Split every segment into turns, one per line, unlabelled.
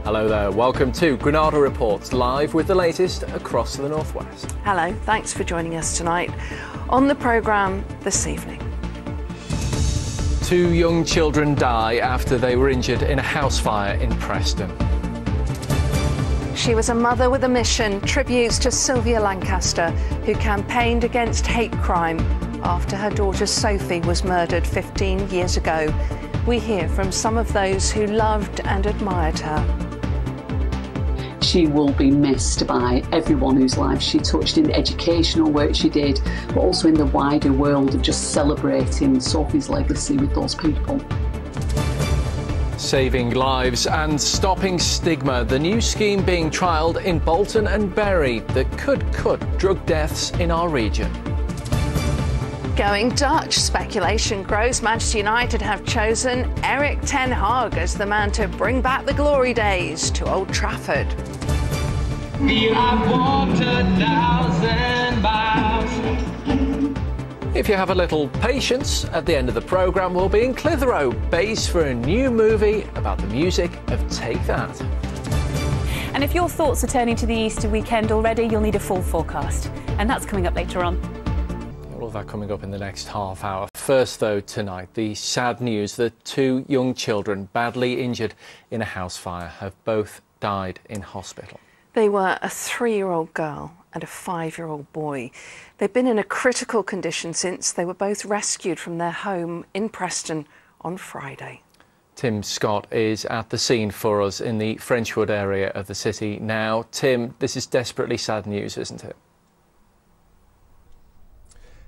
Hello there, welcome to Granada Reports, live with the latest across the northwest.
Hello, thanks for joining us tonight. On the programme this evening.
2 young children die after they were injured in a house fire in Preston.
She was a mother with a mission, tributes to Sylvia Lancaster, who campaigned against hate crime after her daughter Sophie was murdered 15 years ago. We hear from some of those who loved and admired her.
She will be missed by everyone whose lives she touched in the educational work she did, but also in the wider world of just celebrating Sophie's legacy with those people.
Saving lives and stopping stigma, the new scheme being trialled in Bolton and Bury that could cut drug deaths in our region.
Going Dutch, speculation grows Manchester United have chosen Erik ten Hag as the man to bring back the glory days to Old Trafford.
I've walked 1,000 miles.
If you have a little patience, at the end of the programme we'll be in Clitheroe, base for a new movie about the music of Take That.
And if your thoughts are turning to the Easter weekend already, you'll need a full forecast. And that's coming up later on.
All of that coming up in the next half hour. First, though, tonight, the sad news that 2 young children badly injured in a house fire have both died in hospital.
They were a 3-year-old girl and a 5-year-old boy. They've been in a critical condition since they were both rescued from their home in Preston on Friday.
Tim Scott is at the scene for us in the Frenchwood area of the city now. Tim, this is desperately sad news, isn't it?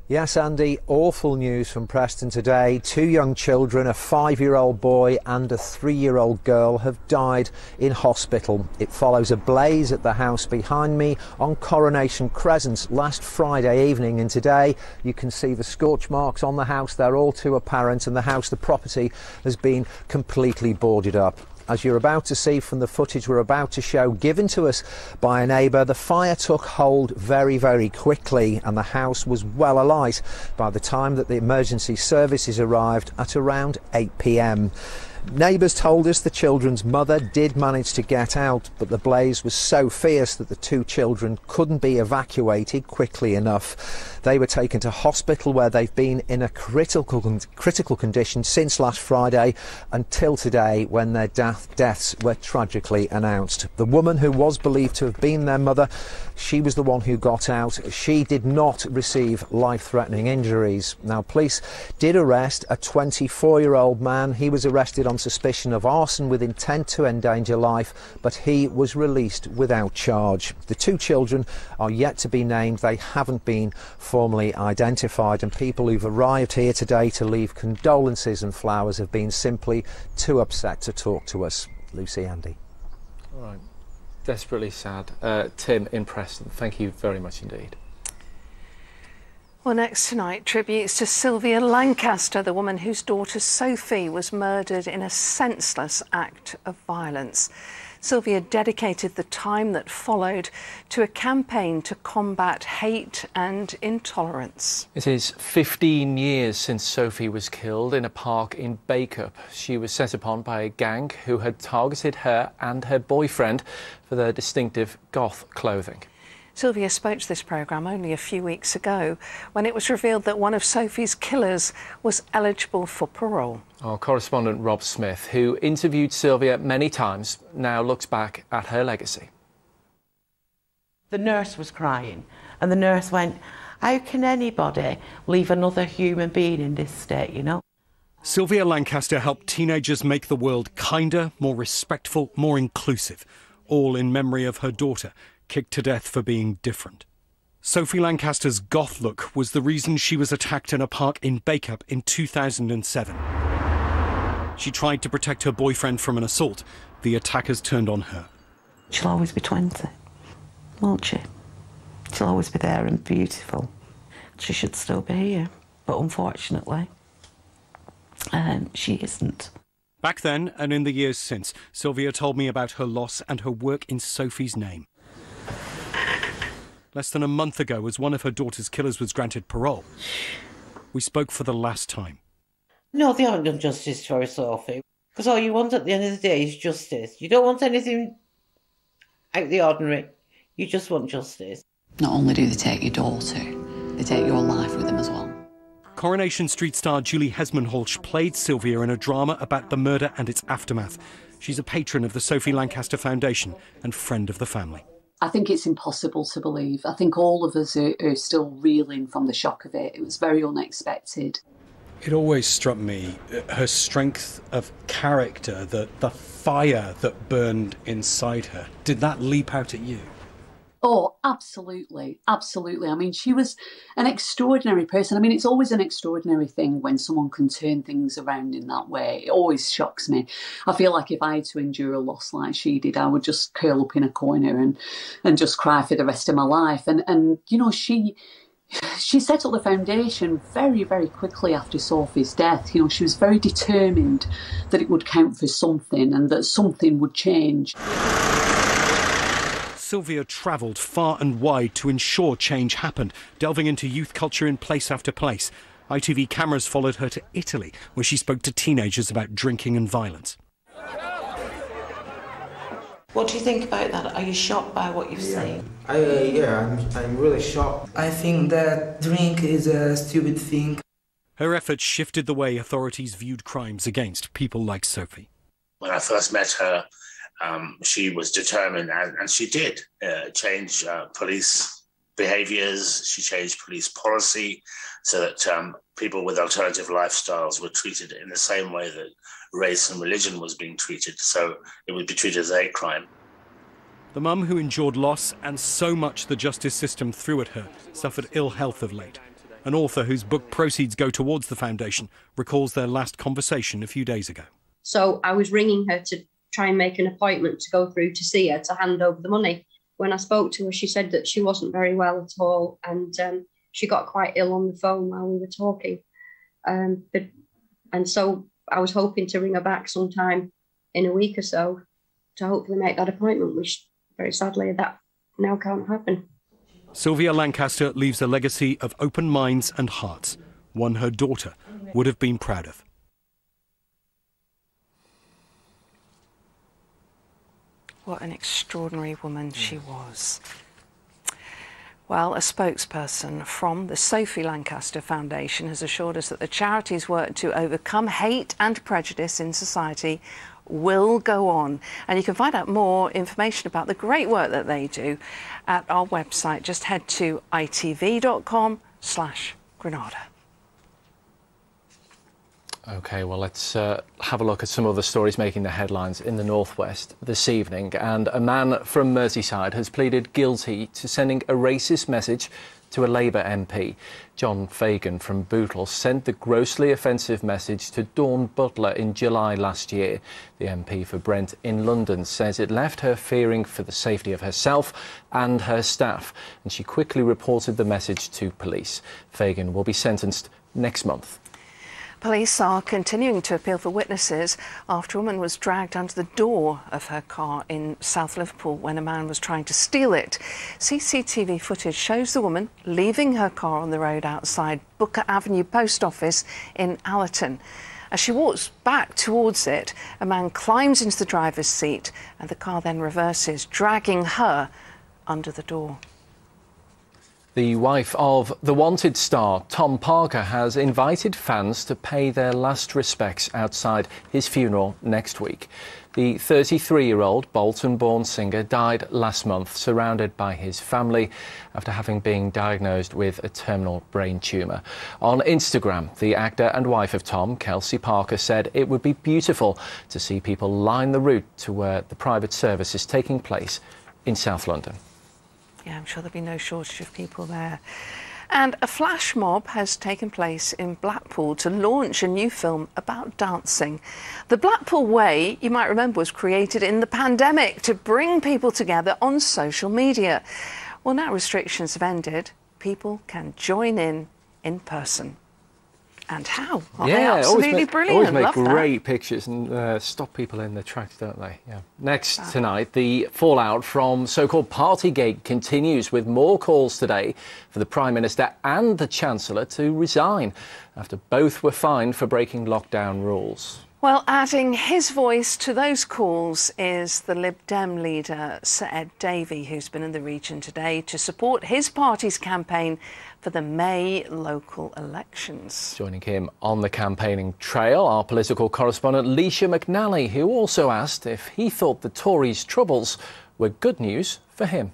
Yes, Andy, awful news from Preston today. 2 young children, a 5-year-old boy and a 3-year-old girl, have died in hospital. It follows a blaze at the house behind me on Coronation Crescent last Friday evening, and today you can see the scorch marks on the house. They're all too apparent, and the property has been completely boarded up. As you're about to see from the footage we're about to show, given to us by a neighbour, the fire took hold very, very quickly and the house was well alight by the time that the emergency services arrived at around 8 p.m. Neighbours told us the children's mother did manage to get out, but the blaze was so fierce that the 2 children couldn't be evacuated quickly enough. They were taken to hospital, where they've been in a critical condition since last Friday until today, when their deaths were tragically announced. The woman who was believed to have been their mother, she was the one who got out. She did not receive life-threatening injuries. Now, police did arrest a 24-year-old man. He was arrested on suspicion of arson with intent to endanger life, but he was released without charge. The 2 children are yet to be named. They haven't been formally identified, and people who've arrived here today to leave condolences and flowers have been simply too upset to talk to us. Lucy, Andy.
All right. Desperately sad. Tim in Preston, thank you very much indeed.
Well, next tonight, tributes to Sylvia Lancaster, the woman whose daughter Sophie was murdered in a senseless act of violence. Sylvia dedicated the time that followed to a campaign to combat hate and intolerance.
It is 15 years since Sophie was killed in a park in Bacup. She was set upon by a gang who had targeted her and her boyfriend for their distinctive goth clothing.
Sylvia spoke to this programme only a few weeks ago when it was revealed that one of Sophie's killers was eligible for parole.
Our correspondent Rob Smith, who interviewed Sylvia many times, now looks back at her legacy.
The nurse was crying, and the nurse went, "How can anybody leave another human being in this state, you know?"
Sylvia Lancaster helped teenagers make the world kinder, more respectful, more inclusive, all in memory of her daughter, kicked to death for being different. Sophie Lancaster's goth look was the reason she was attacked in a park in Bacup in 2007. She tried to protect her boyfriend from an assault. The attackers turned on her.
She'll always be 20, won't she? She'll always be there and beautiful. She should still be here, but unfortunately, she isn't.
Back then, and in the years since, Sylvia told me about her loss and her work in Sophie's name. Less than a month ago, as one of her daughter's killers was granted parole, we spoke for the last time.
No, they haven't done justice for Sophie.
Because all you want at the end of the day is justice. You don't want anything out of the ordinary. You just want justice.
Not only do they take your daughter, they take your life with them as well.
Coronation Street star Julie Hesmondhalgh played Sylvia in a drama about the murder and its aftermath. She's a patron of the Sophie Lancaster Foundation and friend of the family.
I think it's impossible to believe. I think all of us are still reeling from the shock of it. It was very unexpected.
It always struck me, her strength of character, the fire that burned inside her. Did that leap out at you?
Oh, absolutely, absolutely. I mean, she was an extraordinary person. I mean, it's always an extraordinary thing when someone can turn things around in that way. It always shocks me. I feel like if I had to endure a loss like she did, I would just curl up in a corner and just cry for the rest of my life. And you know, she set up the foundation very, very quickly after Sophie's death. You know, she was very determined that it would count for something and that something would change.
Sylvia travelled far and wide to ensure change happened, delving into youth culture in place after place. ITV cameras followed her to Italy, where she spoke to teenagers about drinking and violence.
What do you think about that? Are you shocked by what you've seen?
I'm really shocked. I think that drink is a stupid thing.
Her efforts shifted the way authorities viewed crimes against people like Sophie.
When I first met her, she was determined, and she did change police behaviours. She changed police policy so that people with alternative lifestyles were treated in the same way that race and religion was being treated, so it would be treated as a crime.
The mum, who endured loss and so much the justice system threw at her, suffered ill health of late. An author whose book proceeds go towards the foundation recalls their last conversation a few days ago.
So I was ringing her to try and make an appointment to go through to see her to hand over the money. When I spoke to her, she said that she wasn't very well at all, and she got quite ill on the phone while we were talking. And so I was hoping to ring her back sometime in a week or so to hopefully make that appointment, which very sadly that now can't happen.
Sylvia Lancaster leaves a legacy of open minds and hearts, one her daughter would have been proud of.
What an extraordinary woman she was. Well, a spokesperson from the Sophie Lancaster Foundation has assured us that the charity's work to overcome hate and prejudice in society will go on. And you can find out more information about the great work that they do at our website. Just head to itv.com/Granada.
OK, well, let's have a look at some other stories making the headlines in the northwest this evening. And a man from Merseyside has pleaded guilty to sending a racist message to a Labour MP. John Fagan from Bootle sent the grossly offensive message to Dawn Butler in July last year. The MP for Brent in London says it left her fearing for the safety of herself and her staff, and she quickly reported the message to police. Fagan will be sentenced next month.
Police are continuing to appeal for witnesses after a woman was dragged under the door of her car in South Liverpool when a man was trying to steal it. CCTV footage shows the woman leaving her car on the road outside Booker Avenue Post Office in Allerton. As she walks back towards it, a man climbs into the driver's seat and the car then reverses, dragging her under the door.
The wife of the Wanted star, Tom Parker, has invited fans to pay their last respects outside his funeral next week. The 33-year-old Bolton-born singer died last month, surrounded by his family after having been diagnosed with a terminal brain tumour. On Instagram, the actor and wife of Tom, Kelsey Parker, said it would be beautiful to see people line the route to where the private service is taking place in South London.
Yeah, I'm sure there'll be no shortage of people there. And a flash mob has taken place in Blackpool to launch a new film about dancing. The Blackpool Way, you might remember, was created in the pandemic to bring people together on social media. Well, now restrictions have ended, people can join in person. And how? Aren't they absolutely brilliant?
Always make
Love
great pictures and stop people in their tracks, don't they? Yeah. Next tonight, the fallout from so-called Partygate continues, with more calls today for the Prime Minister and the Chancellor to resign after both were fined for breaking lockdown rules.
Well, adding his voice to those calls is the Lib Dem leader, Sir Ed Davey, who's been in the region today to support his party's campaign for the May local elections.
Joining him on the campaigning trail, our political correspondent Leisha McNally, who also asked if he thought the Tories' troubles were good news for him.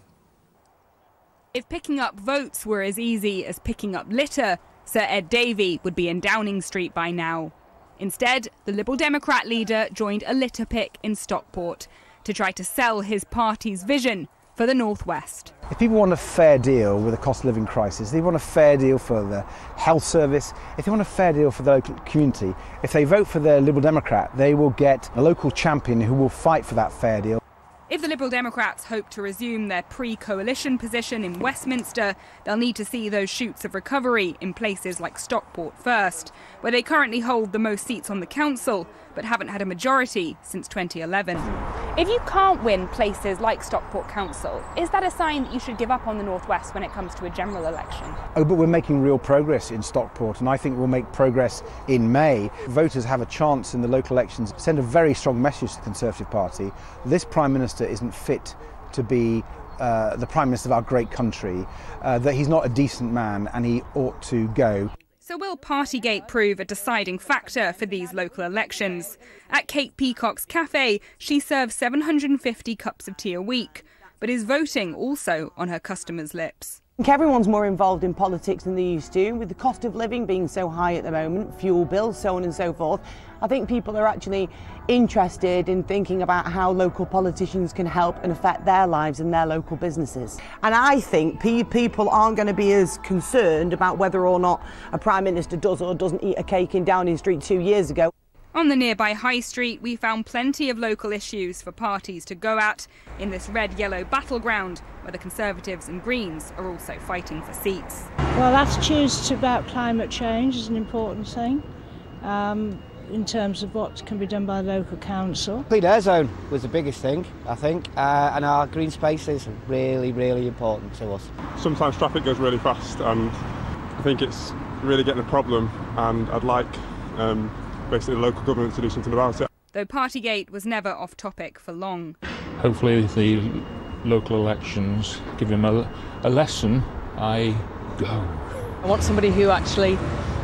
If picking up votes were as easy as picking up litter, Sir Ed Davey would be in Downing Street by now. Instead, the Liberal Democrat leader joined a litter pick in Stockport to try to sell his party's vision for the North West.
If people want a fair deal with the cost of living crisis, they want a fair deal for the health service, if they want a fair deal for the local community, if they vote for the Liberal Democrat, they will get a local champion who will fight for that fair deal.
If the Liberal Democrats hope to resume their pre-coalition position in Westminster, they'll need to see those shoots of recovery in places like Stockport first, where they currently hold the most seats on the council, but haven't had a majority since 2011. If you can't win places like Stockport Council, is that a sign that you should give up on the North West when it comes to a general election?
Oh, but we're making real progress in Stockport, and I think we'll make progress in May. Voters have a chance in the local elections, send a very strong message to the Conservative Party. This Prime Minister isn't fit to be the Prime Minister of our great country, that he's not a decent man and he ought to go.
So will Partygate prove a deciding factor for these local elections? At Kate Peacock's cafe, she serves 750 cups of tea a week, but is voting also on her customers' lips.
I think everyone's more involved in politics than they used to, with the cost of living being so high at the moment, fuel bills, so on and so forth. I think people are actually interested in thinking about how local politicians can help and affect their lives and their local businesses.
And I think people aren't going to be as concerned about whether or not a Prime Minister does or doesn't eat a cake in Downing Street 2 years ago.
On the nearby High Street, we found plenty of local issues for parties to go at in this red-yellow battleground where the Conservatives and Greens are also fighting for seats.
Well, attitudes about climate change is an important thing in terms of what can be done by the local council.
Clean air zone was the biggest thing, I think, and our green spaces are really, really important to us.
Sometimes traffic goes really fast and I think it's really getting a problem, and I'd like basically the local government to do something about it.
Though Partygate was never off topic for long.
Hopefully the local elections give him a lesson. I go.
I want somebody who actually,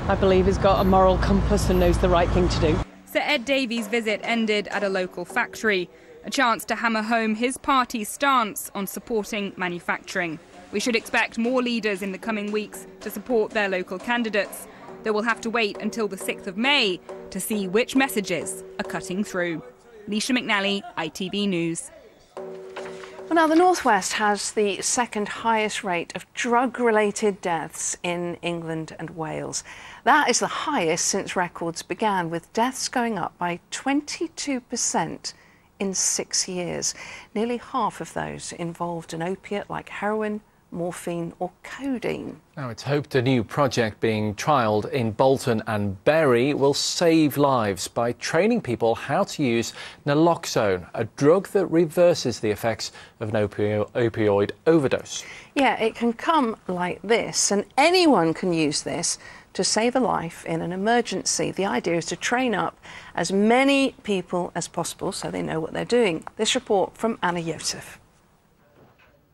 I believe, has got a moral compass and knows the right thing to do.
Sir Ed Davey's visit ended at a local factory, a chance to hammer home his party's stance on supporting manufacturing. We should expect more leaders in the coming weeks to support their local candidates, though we'll have to wait until the 6th of May to see which messages are cutting through. Leisha McNally, ITV News.
Well, now, the North West has the second highest rate of drug-related deaths in England and Wales. That is the highest since records began, with deaths going up by 22% in 6 years. Nearly half of those involved an opiate like heroin, morphine or codeine.
Now, it's hoped a new project being trialled in Bolton and Bury will save lives by training people how to use naloxone, a drug that reverses the effects of an opioid overdose.
Yeah, it can come like this, and anyone can use this to save a life in an emergency. The idea is to train up as many people as possible so they know what they're doing. This report from Anna Yosef.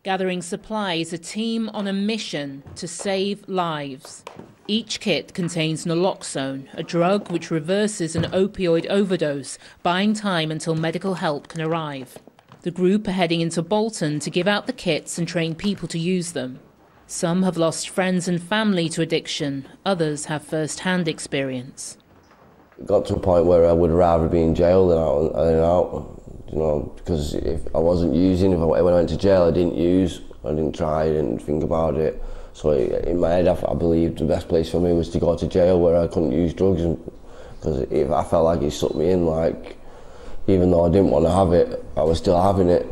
Gathering supplies, a team on a mission to save lives. Each kit contains naloxone, a drug which reverses an opioid overdose, buying time until medical help can arrive. The group are heading into Bolton to give out the kits and train people to use them. Some have lost friends and family to addiction, others have first-hand experience.
It got to a point where I would rather be in jail than out. You know, because if I wasn't using, when I went to jail, I didn't use, I didn't try, I didn't think about it. So in my head, I believed the best place for me was to go to jail where I couldn't use drugs, because if I felt like it sucked me in, like, even though I didn't want to have it, I was still having it.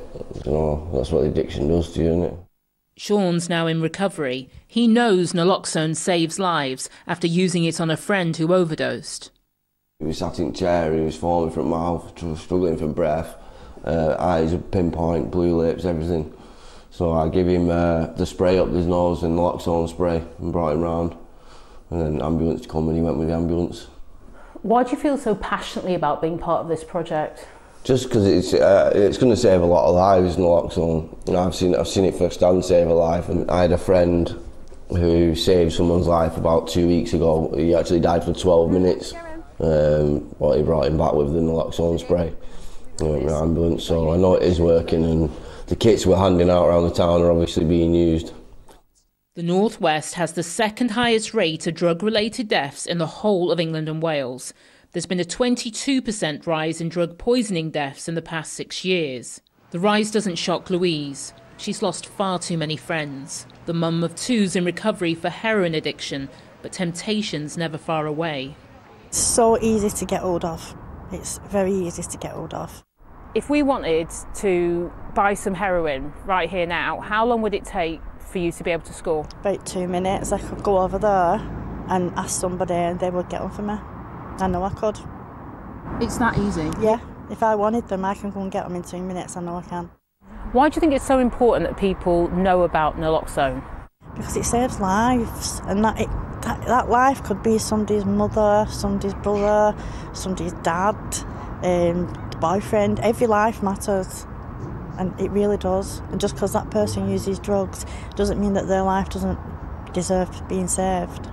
You know, that's what addiction does to you, isn't it?
Sean's now in recovery. He knows naloxone saves lives after using it on a friend who overdosed.
He was sat in a chair, he was foaming from mouth, struggling for breath. Eyes pinpoint, blue lips, everything. So I gave him the spray up his nose and naloxone spray and brought him round. And then ambulance come and he went with the ambulance.
Why do you feel so passionately about being part of this project?
Just because it's going to save a lot of lives, naloxone. You know, I've seen it firsthand save a life, and I had a friend who saved someone's life about 2 weeks ago. He actually died for 12 minutes. Well, he brought him back with the naloxone spray, you know, in the ambulance. So I know it is working, and the kits we're handing out around the town are obviously being used.
The North West has the second highest rate of drug-related deaths in the whole of England and Wales. There's been a 22% rise in drug poisoning deaths in the past 6 years. The rise doesn't shock Louise. She's lost far too many friends. The mum of two's in recovery for heroin addiction, but temptation's never far away.
It's so easy to get hold of. It's very easy to get hold of.
If we wanted to buy some heroin right here now, how long would it take for you to be able to score?
About 2 minutes. I could go over there and ask somebody and they would get them for me. I know I could.
It's that easy?
Yeah. If I wanted them, I can go and get them in 2 minutes. I know I can.
Why do you think it's so important that people know about naloxone?
Because it saves lives, and that life could be somebody's mother, somebody's brother, somebody's dad, boyfriend. Every life matters, and it really does. And just because that person uses drugs doesn't mean that their life doesn't deserve being saved.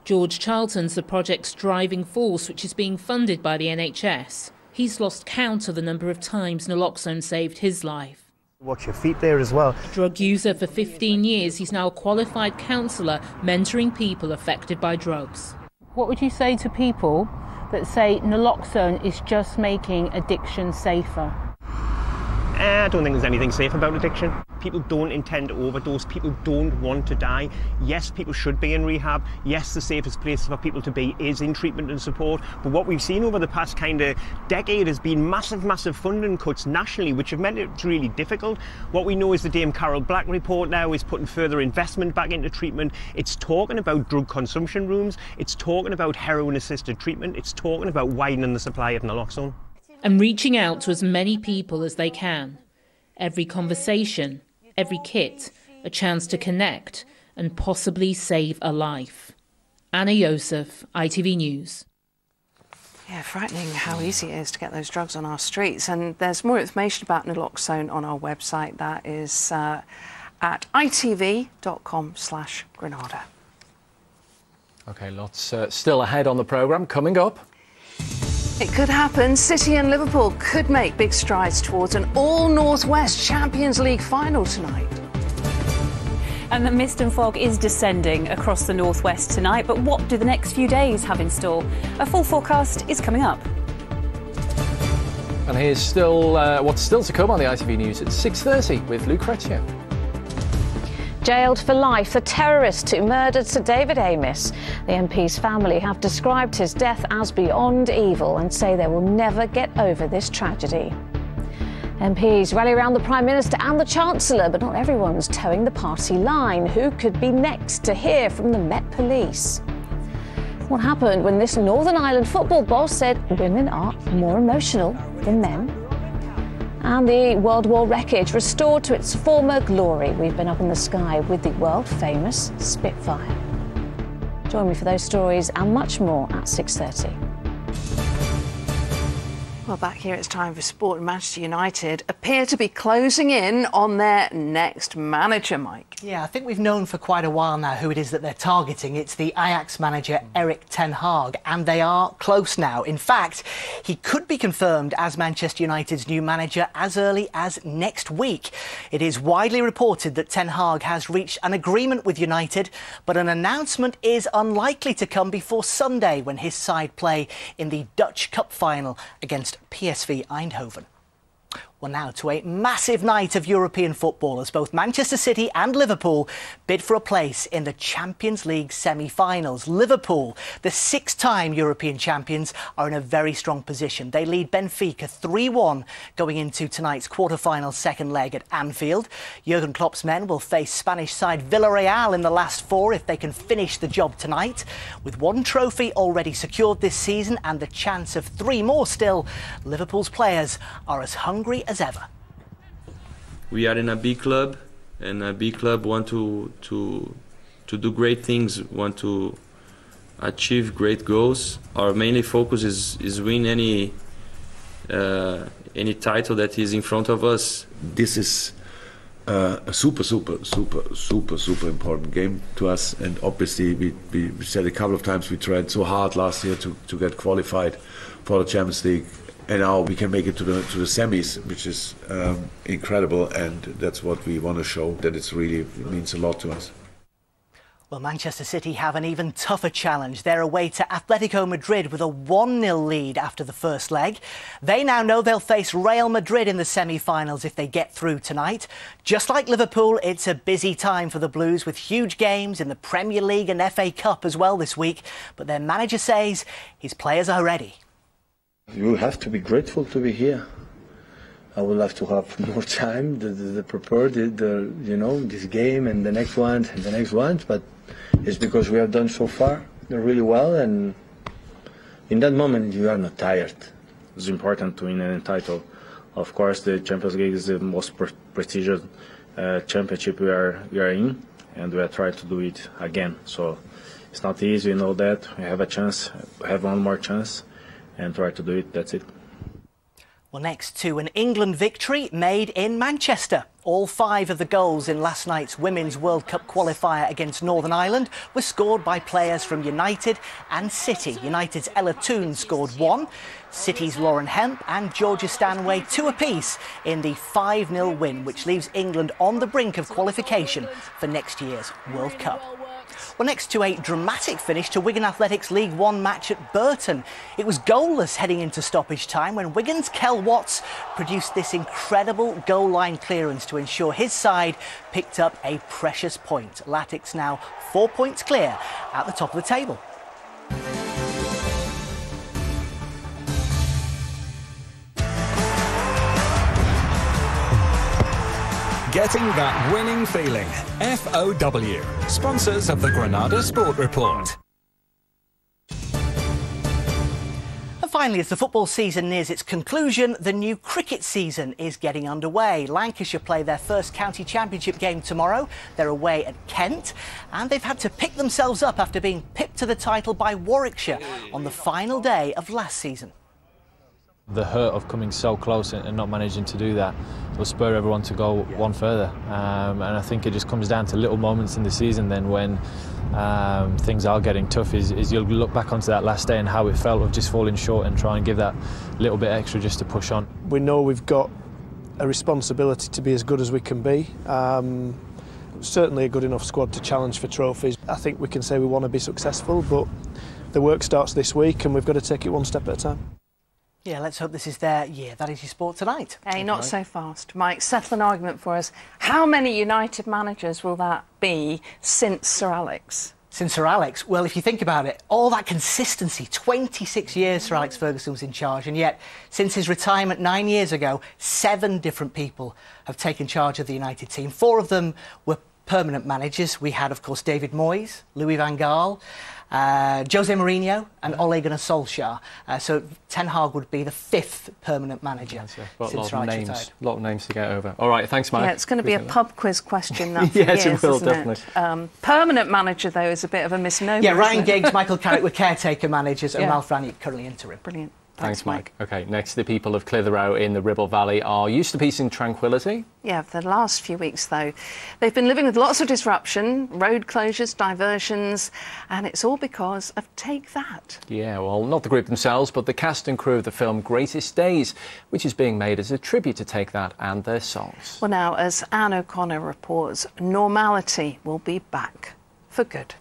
George Charlton's the project's driving force, which is being funded by the NHS. He's lost count of the number of times naloxone saved his life.
Watch your feet there as well.
Drug user for 15 years, he's now a qualified counsellor mentoring people affected by drugs.
What would you say to people that say naloxone is just making addiction safer?
I don't think there's anything safe about addiction. People don't intend to overdose. People don't want to die. Yes, people should be in rehab. Yes, the safest place for people to be is in treatment and support. But what we've seen over the past kind of decade has been massive funding cuts nationally, which have meant it's really difficult. What we know is the Dame Carol Black report now is putting further investment back into treatment. It's talking about drug consumption rooms. It's talking about heroin-assisted treatment. It's talking about widening the supply of naloxone.
And reaching out to as many people as they can. Every conversation, every kit, a chance to connect and possibly save a life. Anna Yosef, ITV News.
Yeah, frightening how easy it is to get those drugs on our streets. And there's more information about naloxone on our website. That is at itv.com/Granada.
OK, lots still ahead on the programme. Coming up.
It could happen. City and Liverpool could make big strides towards an all-North West Champions League final tonight.
And the mist and fog is descending across the northwest tonight, but what do the next few days have in store? A full forecast is coming up.
And here's still what's still to come on the ITV News at 6:30 with Lucrezia.
Jailed for life, the terrorist who murdered Sir David Amess. The MP's family have described his death as beyond evil and say they will never get over this tragedy. MPs rally around the Prime Minister and the Chancellor, but not everyone's towing the party line. Who could be next to hear from the Met Police? What happened when this Northern Ireland football boss said women are more emotional than men? And the World War wreckage restored to its former glory. We've been up in the sky with the world-famous Spitfire. Join me for those stories and much more at 6:30.
Well, back here it's time for sport. Manchester United appear to be closing in on their next manager, Mike.
Yeah, I think we've known for quite a while now who it is that they're targeting. It's the Ajax manager Erik ten Hag, and they are close now. In fact, he could be confirmed as Manchester United's new manager as early as next week. It is widely reported that ten Hag has reached an agreement with United, but an announcement is unlikely to come before Sunday when his side play in the Dutch Cup final against PSV Eindhoven. Well, now to a massive night of European football as both Manchester City and Liverpool bid for a place in the Champions League semi-finals. Liverpool, the six-time European champions, are in a very strong position. They lead Benfica 3-1 going into tonight's quarter-final second leg at Anfield. Jurgen Klopp's men will face Spanish side Villarreal in the last four if they can finish the job tonight. With one trophy already secured this season and the chance of three more still, Liverpool's players are as hungry as ever.
We are in a big club, and a big club want to do great things, want to achieve great goals. Our mainly focus is win any title that is in front of us.
This is a super important game to us, and obviously we said a couple of times we tried so hard last year to get qualified for the Champions League, and now we can make it to the semis, which is incredible, and that's what we want to show, that it means a lot to us.
Well, Manchester City have an even tougher challenge. They're away to Atletico Madrid with a 1-0 lead after the first leg. They now know they'll face Real Madrid in the semi-finals if they get through tonight. Just like Liverpool, it's a busy time for the Blues with huge games in the Premier League and FA Cup as well this week. But their manager says his players are ready.
You have to be grateful to be here. I would love to have more time to prepare this game and the next one and the next ones, but it's because we have done so far really well, and in that moment you are not tired.
It's important to win any title. Of course, the Champions League is the most prestigious championship we are in, and we are trying to do it again. So it's not easy, we know that. We have a chance, have one more chance, and try to do it. That's it.
Well, next to an England victory made in Manchester. All 5 of the goals in last night's Women's World Cup qualifier against Northern Ireland were scored by players from United and City. United's Ella Toone scored 1, City's Lauren Hemp and Georgia Stanway 2 apiece in the 5-0 win, which leaves England on the brink of qualification for next year's World Cup. Well, next to a dramatic finish to Wigan Athletics League One match at Burton. It was goalless heading into stoppage time when Wigan's Kel Watts produced this incredible goal line clearance to ensure his side picked up a precious point. Latics now 4 points clear at the top of the table.
Getting that winning feeling. FOW, sponsors of the Granada Sport Report.
And finally, as the football season nears its conclusion, the new cricket season is getting underway. Lancashire play their first county championship game tomorrow. They're away at Kent, and they've had to pick themselves up after being pipped to the title by Warwickshire on the final day of last season.
The hurt of coming so close and not managing to do that will spur everyone to go one further, and I think it just comes down to little moments in the season then when things are getting tough is you'll look back onto that last day and how it felt of just falling short and try and give that little bit extra just to push on.
We know we've got a responsibility to be as good as we can be. Certainly a good enough squad to challenge for trophies. I think we can say we want to be successful, but the work starts this week and we've got to take it one step at a time.
Yeah, let's hope this is their year. That is your sport tonight.
Hey, not so fast. Mike, settle an argument for us. How many United managers will that be since Sir Alex?
Since Sir Alex? Well, if you think about it, all that consistency, 26 years Sir Alex Ferguson was in charge, and yet since his retirement 9 years ago, 7 different people have taken charge of the United team. 4 of them were permanent managers. We had, of course, David Moyes, Louis van Gaal, Jose Mourinho and Ole Gunnar Solskjaer. So Ten Hag would be the 5th permanent manager since Alex retired.
A lot of names to get over. All right, thanks, Mike.
Yeah, it's going to be a pub quiz question, that for
yes,
years,
it will,
isn't
definitely.
It? Permanent manager, though, is a bit of a misnomer.
Yeah, Ryan Giggs, Michael Carrick were caretaker managers, and Ralph Ranieri currently interim.
Brilliant.
Thanks, Mike. OK, next, the people of Clitheroe in the Ribble Valley are used to peace and tranquility.
Yeah, for the last few weeks, though, they've been living with lots of disruption, road closures, diversions, and it's all because of Take That.
Yeah, well, not the group themselves, but the cast and crew of the film Greatest Days, which is being made as a tribute to Take That and their songs.
Well, now, as Anne O'Connor reports, normality will be back for good.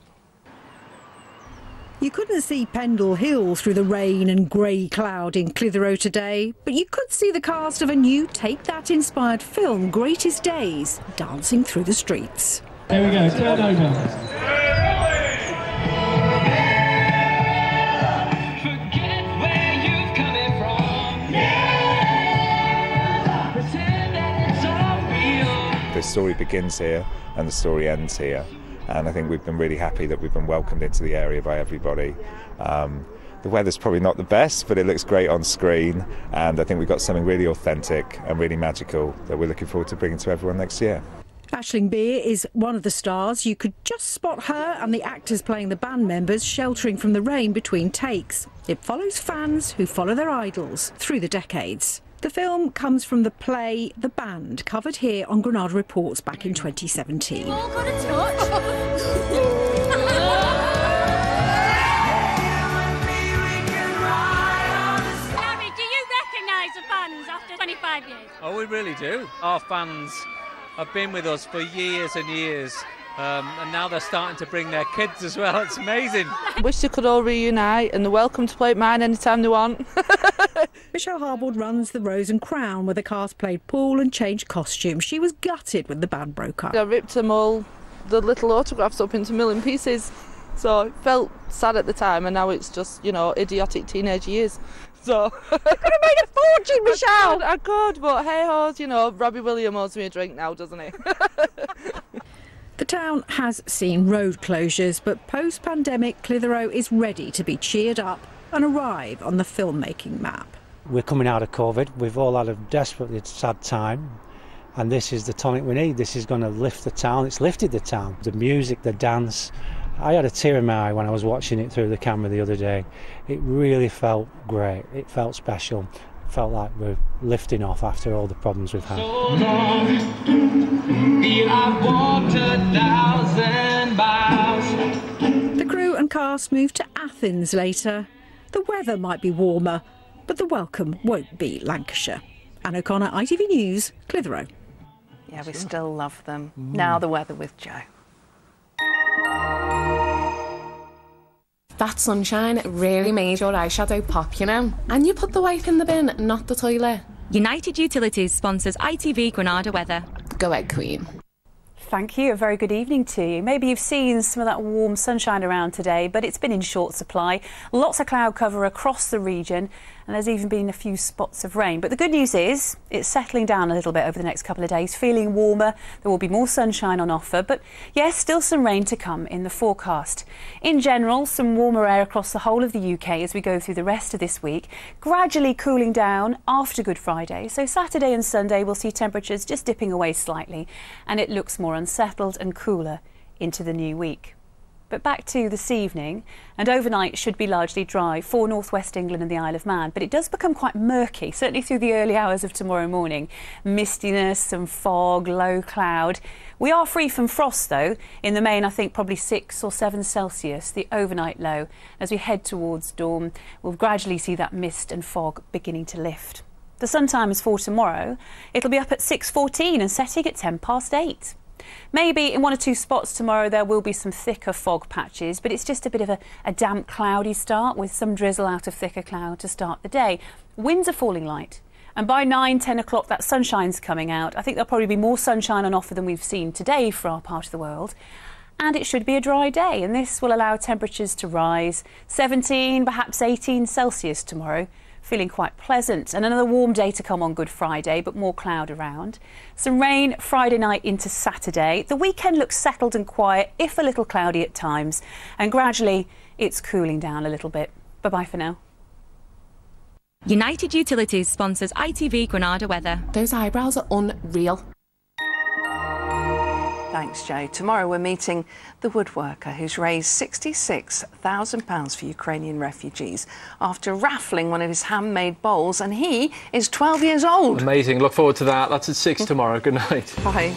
You couldn't see Pendle Hill through the rain and grey cloud in Clitheroe today, but you could see the cast of a new Take That-inspired film, Greatest Days, dancing through the streets.
There we go, turn over.
The story begins here and the story ends here. And I think we've been really happy that we've been welcomed into the area by everybody. The weather's probably not the best, but it looks great on screen, and I think we've got something really authentic and really magical that we're looking forward to bringing to everyone next year.
Aisling Beer is one of the stars. You could just spot her and the actors playing the band members sheltering from the rain between takes. It follows fans who follow their idols through the decades. The film comes from the play The Band, covered here on Granada Reports back in 2017.
All got a touch. Harry, do you recognise the fans after 25 years?
Oh, we really do. Our fans have been with us for years and years. And now they're starting to bring their kids as well. It's amazing.
Wish they could all reunite, and they're welcome to play at mine anytime they want.
Michelle Harboard runs the Rose and Crown, where the cast played pool and changed costumes. She was gutted when the band broke up.
I ripped them all, the little autographs, up into a million pieces. So it felt sad at the time, and now it's just, you know, idiotic teenage years. So you could have made a fortune, Michelle. I could, but hey ho, you know, Robbie Williams owes me a drink now, doesn't he?
The town has seen road closures, but post-pandemic Clitheroe is ready to be cheered up and arrive on the filmmaking map.
We're coming out of COVID. We've all had a desperately sad time, and this is the tonic we need. This is going to lift the town. It's lifted the town. The music, the dance. I had a tear in my eye when I was watching it through the camera the other day. It really felt great. It felt special. It felt like we're lifting off after all the problems we've had.
The crew and cast move to Athens later. The weather might be warmer, but the welcome won't be Lancashire. Anne O'Connor, ITV News, Clitheroe.
Yeah, we still love them. Now the weather with Joe.
That sunshine really made your eyeshadow pop, you know. And you put the wipe in the bin, not the toilet.
United Utilities sponsors ITV Granada weather.
Go ahead, Queen.
Thank you. A very good evening to you. Maybe you've seen some of that warm sunshine around today, but it's been in short supply. Lots of cloud cover across the region, and there's even been a few spots of rain. But the good news is it's settling down a little bit over the next couple of days, feeling warmer. There will be more sunshine on offer, but yes, still some rain to come in the forecast. In general, some warmer air across the whole of the UK as we go through the rest of this week, gradually cooling down after Good Friday. So Saturday and Sunday we'll see temperatures just dipping away slightly, and it looks more unsettled and cooler into the new week. But back to this evening, and overnight should be largely dry for northwest England and the Isle of Man, but it does become quite murky, certainly through the early hours of tomorrow morning. Mistiness, some fog, low cloud. We are free from frost though. In the main, I think probably 6 or 7 Celsius, the overnight low. As we head towards dawn, we'll gradually see that mist and fog beginning to lift. The sun time is for tomorrow. It'll be up at 6:14 and setting at 8:10. Maybe in 1 or 2 spots tomorrow there will be some thicker fog patches, but it's just a bit of a damp, cloudy start with some drizzle out of thicker cloud to start the day. Winds are falling light, and by 9, 10 o'clock that sunshine's coming out. I think there'll probably be more sunshine on offer than we've seen today for our part of the world. And it should be a dry day, and this will allow temperatures to rise 17, perhaps 18 Celsius tomorrow. Feeling quite pleasant, and another warm day to come on Good Friday, but more cloud around. Some rain Friday night into Saturday. The weekend looks settled and quiet, if a little cloudy at times, and gradually it's cooling down a little bit. Bye-bye for now.
United Utilities sponsors ITV Granada weather.
Those eyebrows are unreal.
Thanks, Joe. Tomorrow we're meeting the woodworker who's raised £66,000 for Ukrainian refugees after raffling one of his handmade bowls, and he is 12 years old.
Amazing. Look forward to that. That's at 6 tomorrow. Good night.
Bye.